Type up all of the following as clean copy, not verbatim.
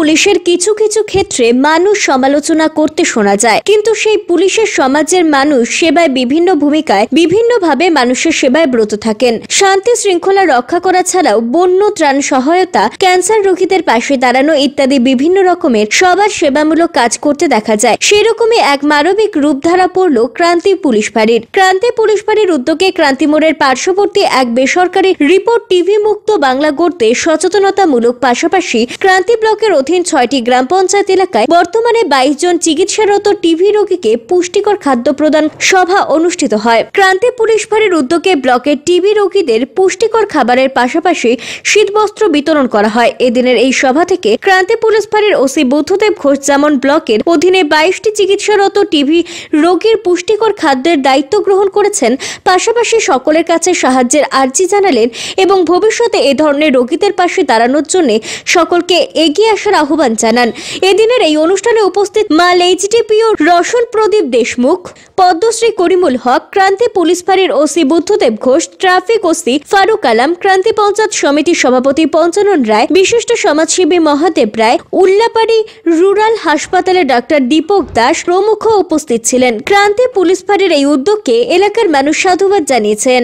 পুলিশের কিছু কিছু ক্ষেত্রে মানুষ সমালোচনা করতে শোনা যায়, কিন্তু সেই পুলিশের সমাজের মানুষ সেবায় বিভিন্ন ভূমিকায় বিভিন্নভাবে মানুষের সেবায় ব্রত থাকেন। শান্তি শৃঙ্খলা রক্ষা করা ছাড়াও বন্য ত্রাণ সহায়তা, ক্যান্সার রোগীদের পাশে দাঁড়ানো ইত্যাদি বিভিন্ন রকমের সবার সেবামূলক কাজ করতে দেখা যায়। সেরকমই এক মানবিক রূপ ধরা পড়ল ক্রান্তি পুলিশ ফাঁড়ির। ক্রান্তি পুলিশ ফাঁড়ির উদ্যোগে ক্রান্তি মোড়ের পার্শ্ববর্তী এক বেসরকারি রিপোর্ট টিভি মুক্ত বাংলা গড়তে সচেতনতামূলক পাশাপাশি ক্রান্তি ব্লকের অধীন 6টি গ্রাম পঞ্চায়েত এলাকায় বর্তমানে 22 জন চিকিৎসারত টিভি রোগীকে পুষ্টিকর খাদ্য প্রদান সভা অনুষ্ঠিত হয়। ক্রান্তি পুলিশ ফাঁড়ির উদ্যোগে ব্লকের টিবি রোগীদের পুষ্টিকর খাবারের পাশাপাশি শীতবস্ত্র বিতরণ করা হয়। এদিনের এই সভা থেকে ক্রান্তি পুলিশ ফাঁড়ির ওসি বুদ্ধদেব ঘোষ যেমন ব্লকের অধীনে 22টি চিকিৎসারত টিভি রোগীর পুষ্টিকর খাদ্যের দায়িত্ব গ্রহণ করেছেন, পাশাপাশি সকলের কাছে সাহায্যের আর্জি জানালেন এবং ভবিষ্যতে এ ধরনের রোগীদের পাশে দাঁড়ানোর জন্য সকলকে এগিয়ে আসার আহ্বান জানান। এদিনের এই অনুষ্ঠানে উপস্থিত মাল এইচডিপিও রসন প্রদীপ দেশমুখ, পদ্মশ্রী করিমুল হক, ক্রান্তি পুলিশ ফাঁড়ির OC Buddhadeb Ghosh, traffic OC Faruk Alam, Kranti panchayat সমিতির সভাপতি পঞ্চানন রায়, বিশিষ্ট সমাজসেবী মহাদেব রায়, উল্লাপাড়ি রুরাল হাসপাতালের ডাক্তার দীপক দাস প্রমুখ উপস্থিত ছিলেন। ক্রান্তি পুলিশ ফাঁড়ির এই উদ্যোগকে এলাকার মানুষ সাধুবাদ জানিয়েছেন।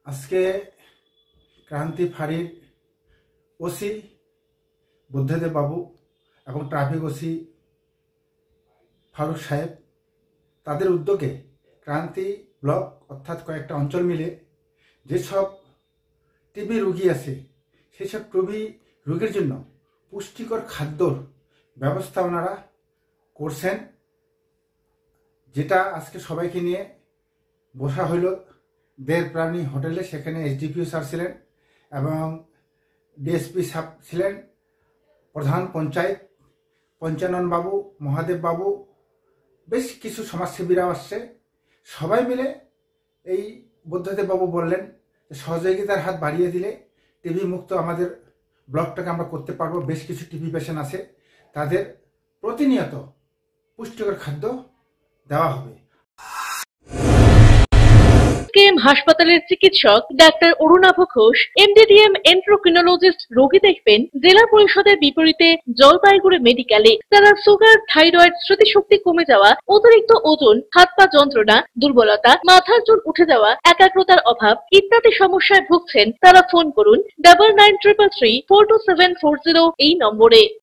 আজকে ক্রান্তি ফাঁড়ির ওসি বুদ্ধদেব বাবু এবং ট্রাফিক ওসি ফারুক সাহেব তাদের উদ্যোগে ক্রান্তি ব্লক অর্থাৎ কয়েকটা অঞ্চল মিলে যেসব টিবি রোগী আছে সেসব টিবি রোগীর জন্য পুষ্টিকর খাদ্যর ব্যবস্থা ওনারা করছেন, যেটা আজকে সবাইকে নিয়ে বসা হইল দেড়প্রাণী হোটেলে। সেখানে এসডিপিও স্যার ছিলেন এবং ডিএসপি সাহেব ছিলেন, প্রধান পঞ্চায়েত পঞ্চানন বাবু, মহাদেব বাবু, বেশ কিছু সমাজসেবীরাও আসছে। সবাই মিলে এই বুদ্ধদেব বাবু বললেন সহযোগিতার হাত বাড়িয়ে দিলে টিবি মুক্ত আমাদের ব্লকটাকে আমরা করতে পারবো। বেশ কিছু টিবি পেশেন্ট আছে, তাদের প্রতিনিয়ত পুষ্টিকর খাদ্য দেওয়া হবে। হাসপাতালের চিকিৎসক ডাক্তার অরুণাভ ঘোষ, এমডিডিএম এন্ড্রোক্রিনোলজিস্ট রোগী দেখবেন জেলা পরিষদের বিপরীতে জলপাইগুড়ি মেডিকেলে। তারা সুগার, থাইরয়েড, স্মৃতিশক্তি কমে যাওয়া, অতিরিক্ত ওজন, হাত পা যন্ত্রণা, দুর্বলতা, মাথার চুল উঠে যাওয়া, একাগ্রতার অভাব ইত্যাদি সমস্যায় ভুগছেন। তারা ফোন করুন 9933342740 এই নম্বরে।